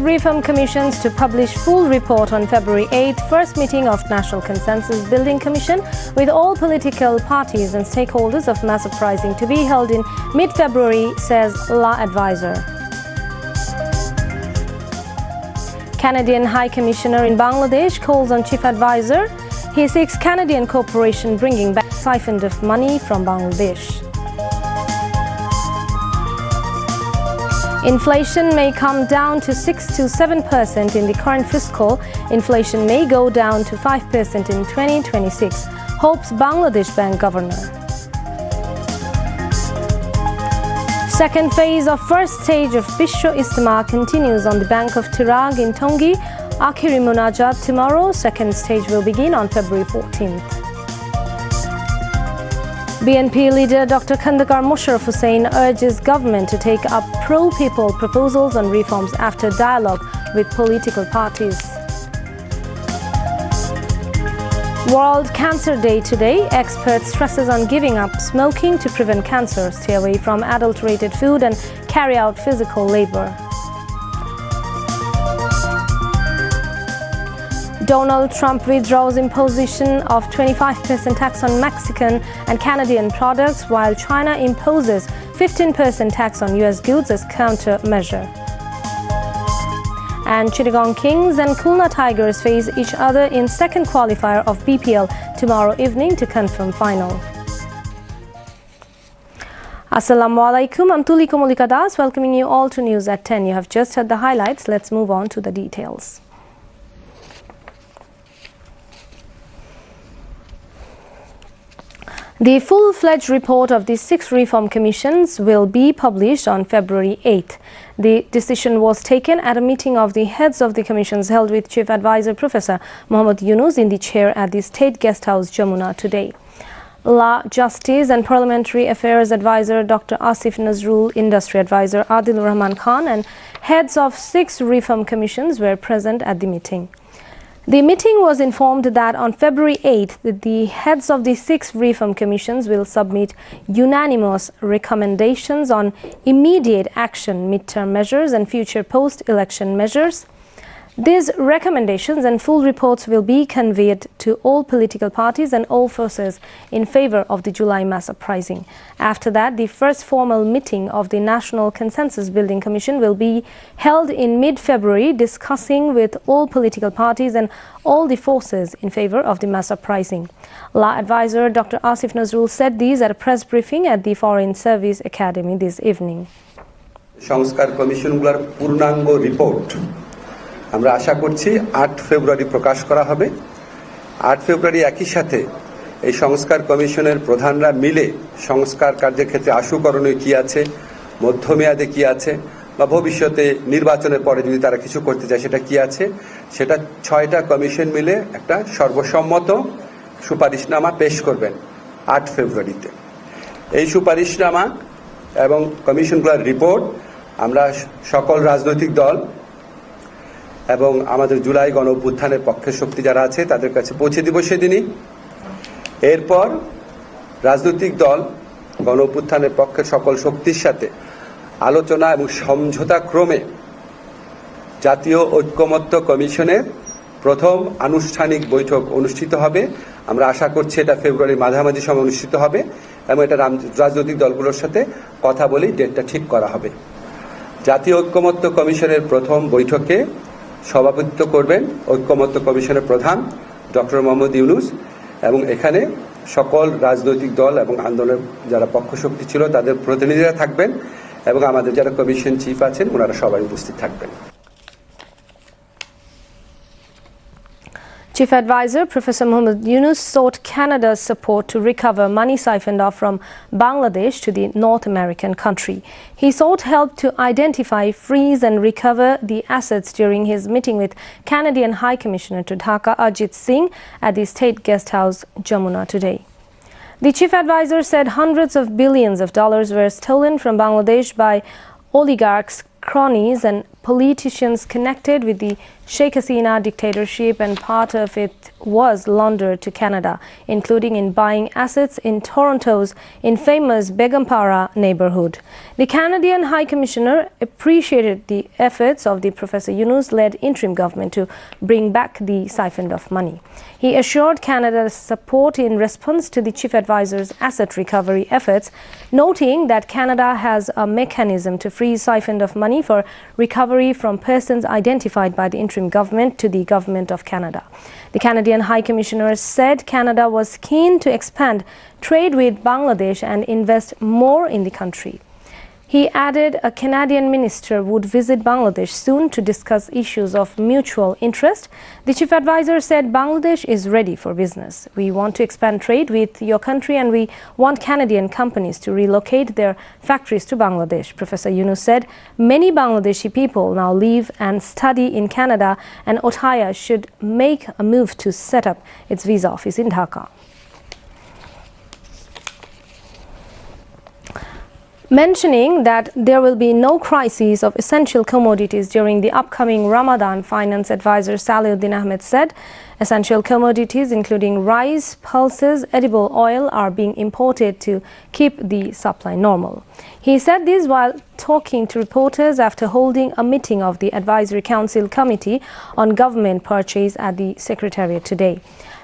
reform commissions to publish full report on February 8th, first meeting of National Consensus Building Commission with all political parties and stakeholders of mass uprising to be held in mid-February, says law advisor. Canadian High Commissioner in Bangladesh calls on Chief Advisor. He seeks Canadian cooperation bringing back siphoned of money from Bangladesh. Inflation may come down to 6 to 7% in the current fiscal. Inflation may go down to 5% in 2026, hopes Bangladesh Bank Governor. Second phase of first stage of Bishwa Ijtema continues on the bank of Tirag in Tongi. Akhiri Munajat tomorrow. Second stage will begin on February 14th. BNP leader Dr. Khandakar Musharraf Hussain urges government to take up pro-people proposals on reforms after dialogue with political parties. World Cancer Day today. Expert stresses on giving up smoking to prevent cancer, stay away from adulterated food and carry out physical labor. Donald Trump withdraws imposition of 25% tax on Mexican and Canadian products, while China imposes 15% tax on US goods as countermeasure. And Chittagong Kings and Khulna Tigers face each other in second qualifier of BPL tomorrow evening to confirm final. Assalamu alaikum, I'm Tulika Mulika Das, welcoming you all to News at 10. You have just heard the highlights. Let's move on to the details. The full-fledged report of the 6 reform commissions will be published on February 8th. The decision was taken at a meeting of the heads of the commissions held with Chief Advisor Professor Muhammad Yunus in the chair at the State Guest House, Jamuna, today. Law, Justice and Parliamentary Affairs Advisor Dr. Asif Nazrul, Industry Advisor Adil Rahman Khan and heads of 6 reform commissions were present at the meeting. The meeting was informed that on February 8th, the heads of the 6 reform commissions will submit unanimous recommendations on immediate action, midterm measures and future post-election measures. These recommendations and full reports will be conveyed to all political parties and all forces in favor of the July mass uprising. After that, the first formal meeting of the National Consensus Building Commission will be held in mid-February, discussing with all political parties and all the forces in favor of the mass uprising. Law advisor Dr. Asif Nazrul said these at a press briefing at the Foreign Service Academy this evening. সংস্কার কমিশনগুলোর পূর্ণাঙ্গ report আমরা আশা করছি 8 ফেব্রুয়ারি প্রকাশ করা হবে। 8 ফেব্রুয়ারি একই সাথে এই সংস্কার কমিশনের প্রধানরা মিলে সংস্কার কার্যের ক্ষেত্রে আশুকরণীয় কি আছে, মধ্যমেয়াদে কি আছে বা ভবিষ্যতে নির্বাচনের পরে যদি তারা কিছু করতে চায় সেটা কি আছে, সেটা 6টা কমিশন মিলে একটা সর্বসম্মত সুপারিশনামা পেশ করবেন 8 ফেব্রুয়ারিতে। এই সুপারিশনামা এবং কমিশনগুলোর রিপোর্ট আমরা সকল রাজনৈতিক দল এবং আমাদের জুলাই গণ অভ্যুত্থানের পক্ষের শক্তি যারা আছে তাদের কাছে পৌঁছে দিব সেদিনই। এরপর রাজনৈতিক দল গণ অভ্যুত্থানের পক্ষের সকল শক্তির সাথে আলোচনা এবং সমঝোতা ক্রমে জাতীয় ঐক্যমত্য কমিশনের প্রথম আনুষ্ঠানিক বৈঠক অনুষ্ঠিত হবে। আমরা আশা করছি এটা ফেব্রুয়ারির মাঝামাঝি সময় অনুষ্ঠিত হবে এবং এটা রাজনৈতিক দলগুলোর সাথে কথা বলেই ডেটটা ঠিক করা হবে। জাতীয় ঐক্যমত্য কমিশনের প্রথম বৈঠকে সভাপতিত্ব করবেন ঐক্যমত্য কমিশনের প্রধান ডক্টর মোহাম্মদ ইউনুস এবং এখানে সকল রাজনৈতিক দল এবং আন্দোলনের যারা পক্ষশক্তি ছিল তাদের প্রতিনিধিরা থাকবেন এবং আমাদের যারা কমিশন চিফ আছেন ওনারা সবাই উপস্থিত থাকবেন। Chief Advisor Professor Muhammad Yunus sought Canada's support to recover money siphoned off from Bangladesh to the North American country. He sought help to identify, freeze and recover the assets during his meeting with Canadian High Commissioner to Dhaka Ajit Singh at the State Guest House, Jamuna, today. The Chief Advisor said hundreds of billions of dollars were stolen from Bangladesh by oligarchs, cronies and politicians connected with the Sheikh Hasina dictatorship, and part of it was laundered to Canada, including in buying assets in Toronto's infamous Begumpara neighborhood. The Canadian High Commissioner appreciated the efforts of the Professor Yunus-led interim government to bring back the siphoned off money. He assured Canada's support in response to the Chief Advisor's asset recovery efforts, noting that Canada has a mechanism to freeze siphoned off money for recovery from persons identified by the interim government to the Government of Canada. The Canadian High Commissioner said Canada was keen to expand trade with Bangladesh and invest more in the country. He added a Canadian minister would visit Bangladesh soon to discuss issues of mutual interest. The chief advisor said Bangladesh is ready for business. We want to expand trade with your country and we want Canadian companies to relocate their factories to Bangladesh. Professor Yunus said many Bangladeshi people now live and study in Canada, and Othaya should make a move to set up its visa office in Dhaka. Mentioning that there will be no crisis of essential commodities during the upcoming Ramadan, Finance Advisor Saliuddin Ahmed said essential commodities including rice, pulses, edible oil are being imported to keep the supply normal. He said this while talking to reporters after holding a meeting of the Advisory Council Committee on Government Purchase at the Secretariat today.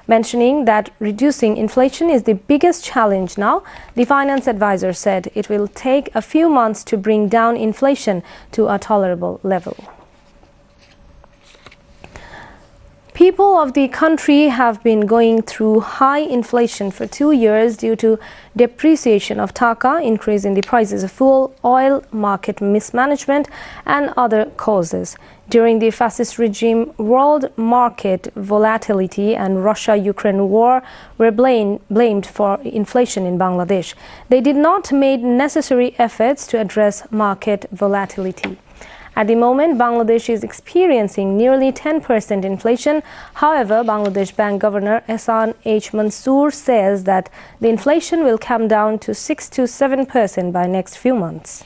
Mentioning that reducing inflation is the biggest challenge now, the finance advisor said it will take a few months to bring down inflation to a tolerable level. People of the country have been going through high inflation for 2 years due to depreciation of taka, increase in the prices of fuel, oil, market mismanagement, and other causes. During the fascist regime, world market volatility and Russia-Ukraine war were blamed for inflation in Bangladesh. They did not make necessary efforts to address market volatility. At the moment, Bangladesh is experiencing nearly 10% inflation. However, Bangladesh Bank Governor Ehsan H. Mansoor says that the inflation will come down to 6 to 7% by next few months.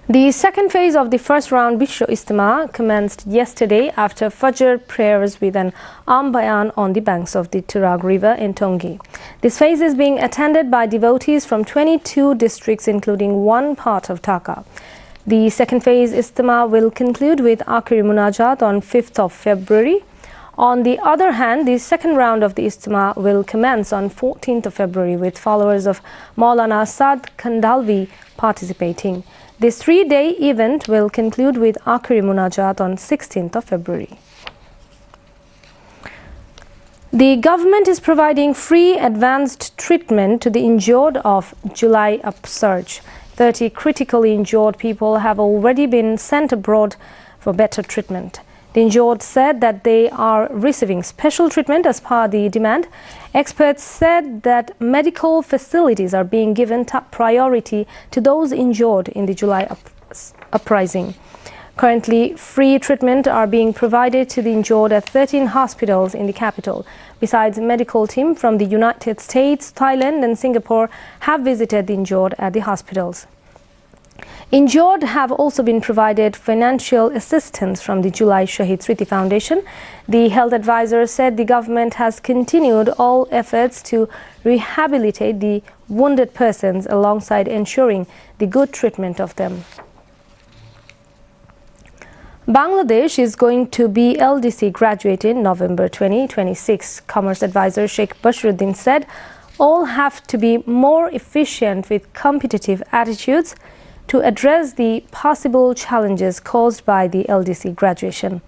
The second phase of the first round Bishwa Ijtema commenced yesterday after Fajr prayers with an bayan on the banks of the Turag River in Tongi. This phase is being attended by devotees from 22 districts, including one part of Dhaka. The second phase Ijtema will conclude with Akhiri Munajat on 5th of February. On the other hand, the second round of the Ijtema will commence on 14th of February with followers of Maulana Saad Kandhalvi participating. This 3-day event will conclude with Akhiri Munajat on 16th of February. The government is providing free advanced treatment to the injured of July upsurge. 30 critically injured people have already been sent abroad for better treatment. The injured said that they are receiving special treatment as per the demand. Experts said that medical facilities are being given top priority to those injured in the July uprising. Currently, free treatment are being provided to the injured at 13 hospitals in the capital. Besides, a medical team from the United States, Thailand and Singapore have visited the injured at the hospitals. Injured have also been provided financial assistance from the July Shahid Sriti Foundation. The health advisor said the government has continued all efforts to rehabilitate the wounded persons alongside ensuring the good treatment of them. Bangladesh is going to be LDC graduate in November 2026. Commerce advisor Sheikh Bashiruddin said all have to be more efficient with competitive attitudes to address the possible challenges caused by the LDC graduation.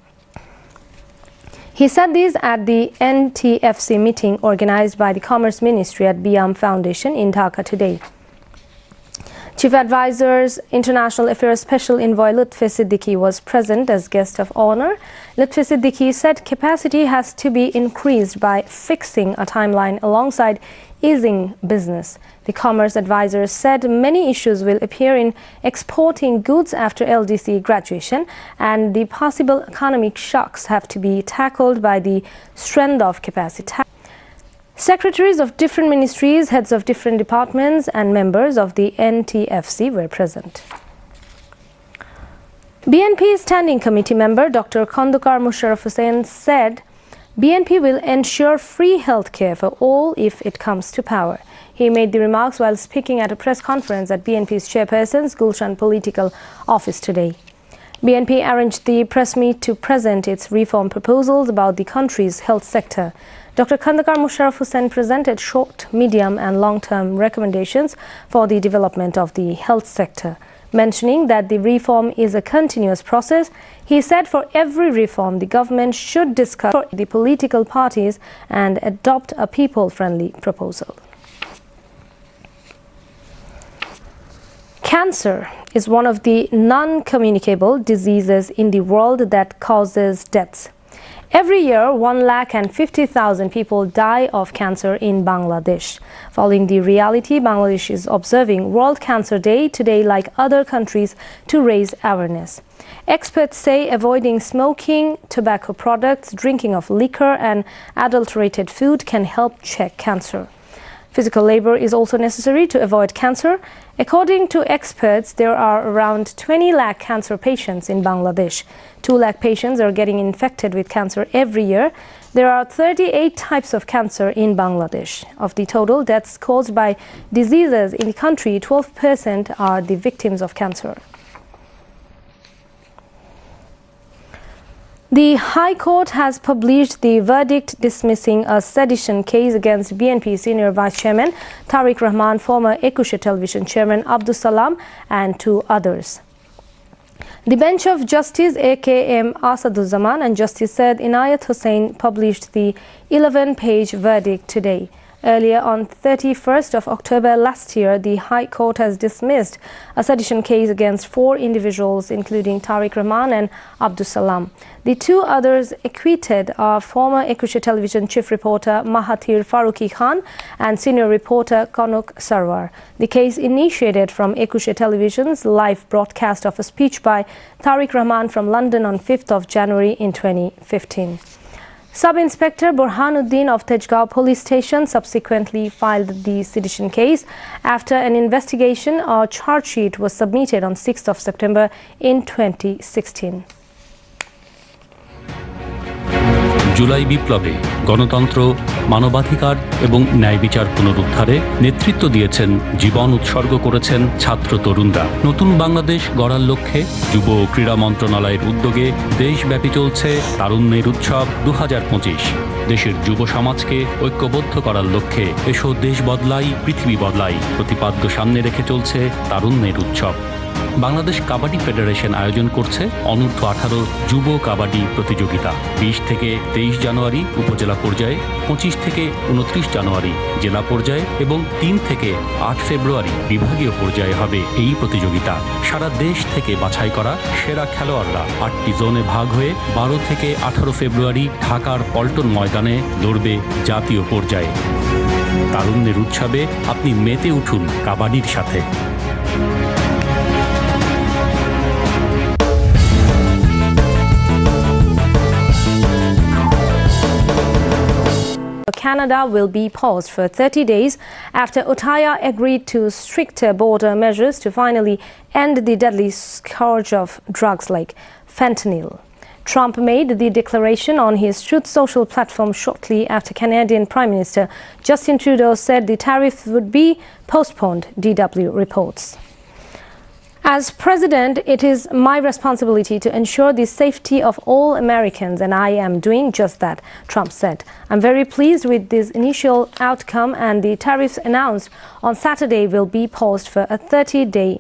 He said this at the NTFC meeting organized by the Commerce Ministry at BIAM Foundation in Dhaka today. Chief Advisor's International Affairs Special Envoy Lutfi Siddiqui was present as guest of honor. Lutfi Siddiqui said capacity has to be increased by fixing a timeline alongside easing business. The Commerce Advisor said many issues will appear in exporting goods after LDC graduation, and the possible economic shocks have to be tackled by the strength of capacity. Secretaries of different ministries, heads of different departments and members of the NTFC were present. BNP Standing Committee member Dr. Khandokar Musharraf Hussain said BNP will ensure free healthcare for all if it comes to power. He made the remarks while speaking at a press conference at BNP's chairperson's Gulshan Political Office today. BNP arranged the press meet to present its reform proposals about the country's health sector. Dr. Khandokar Musharraf Hussain presented short, medium and long-term recommendations for the development of the health sector. Mentioning that the reform is a continuous process, he said for every reform the government should discuss the political parties and adopt a people-friendly proposal. Cancer is one of the non-communicable diseases in the world that causes deaths. Every year, 150,000 people die of cancer in Bangladesh. Following the reality, Bangladesh is observing World Cancer Day today like other countries to raise awareness. Experts say avoiding smoking, tobacco products, drinking of liquor and adulterated food can help check cancer. Physical labor is also necessary to avoid cancer. According to experts, there are around 20 lakh cancer patients in Bangladesh. 2 lakh patients are getting infected with cancer every year. There are 38 types of cancer in Bangladesh. Of the total deaths caused by diseases in the country, 12% are the victims of cancer. The High Court has published the verdict dismissing a sedition case against BNP Senior Vice Chairman Tariq Rahman, former Ekushe Television Chairman Abdus Salam and 2 others. The bench of Justice A.K.M. Asaduzzaman and Justice Said Inayat Hussain published the 11-page verdict today. Earlier on 31st of October last year, the High Court has dismissed a sedition case against 4 individuals, including Tariq Rahman and Abdus Salam. The 2 others acquitted are former Ekushe Television chief reporter Mahathir Farooqi Khan and senior reporter Konok Sarwar. The case initiated from Ekushe Television's live broadcast of a speech by Tariq Rahman from London on 5th of January in 2015. Sub-Inspector Burhanuddin of Tejgaon Police Station subsequently filed the sedition case. After an investigation, a charge sheet was submitted on 6th of September in 2016. July বিপ্লবে গণতন্ত্র, মানবাধিকার এবং ন্যায় বিচার পুনরুদ্ধারে নেতৃত্ব দিয়েছেন, জীবন উৎসর্গ করেছেন ছাত্র তরুণরা। নতুন বাংলাদেশ গড়ার লক্ষ্যে যুব ও ক্রীড়া মন্ত্রণালয়ের উদ্যোগে দেশব্যাপী চলছে তারুণ্যের উৎসব 2025। দেশের যুব সমাজকে ঐক্যবদ্ধ করার লক্ষ্যে এসো দেশ বদলাই, পৃথিবী বদলাই প্রতিপাদ্য সামনে রেখে চলছে তারুণ্যের উৎসব। বাংলাদেশ কাবাডি ফেডারেশন আয়োজন করছে অনূর্ধ্ব 18 যুব কাবাডি প্রতিযোগিতা। 20 থেকে 23 জানুয়ারি উপজেলা পর্যায়ে, 25 থেকে 29 জানুয়ারি জেলা পর্যায়ে এবং 3 থেকে 8 ফেব্রুয়ারি বিভাগীয় পর্যায়ে হবে এই প্রতিযোগিতা। সারা দেশ থেকে বাছাই করা সেরা খেলোয়াড়রা 8টি জোনে ভাগ হয়ে 12 থেকে 18 ফেব্রুয়ারি ঢাকার পল্টন ময়দানে লড়বে জাতীয় পর্যায়ে। তারুণ্যের উৎসবে আপনি মেতে উঠুন কাবাডির সাথে। Canada will be paused for 30 days after Ottawa agreed to stricter border measures to finally end the deadly scourge of drugs like fentanyl. Trump made the declaration on his Truth Social platform shortly after Canadian Prime Minister Justin Trudeau said the tariff would be postponed, DW reports. As president, it is my responsibility to ensure the safety of all Americans, and I am doing just that, Trump said. I'm very pleased with this initial outcome, and the tariffs announced on Saturday will be paused for a 30-day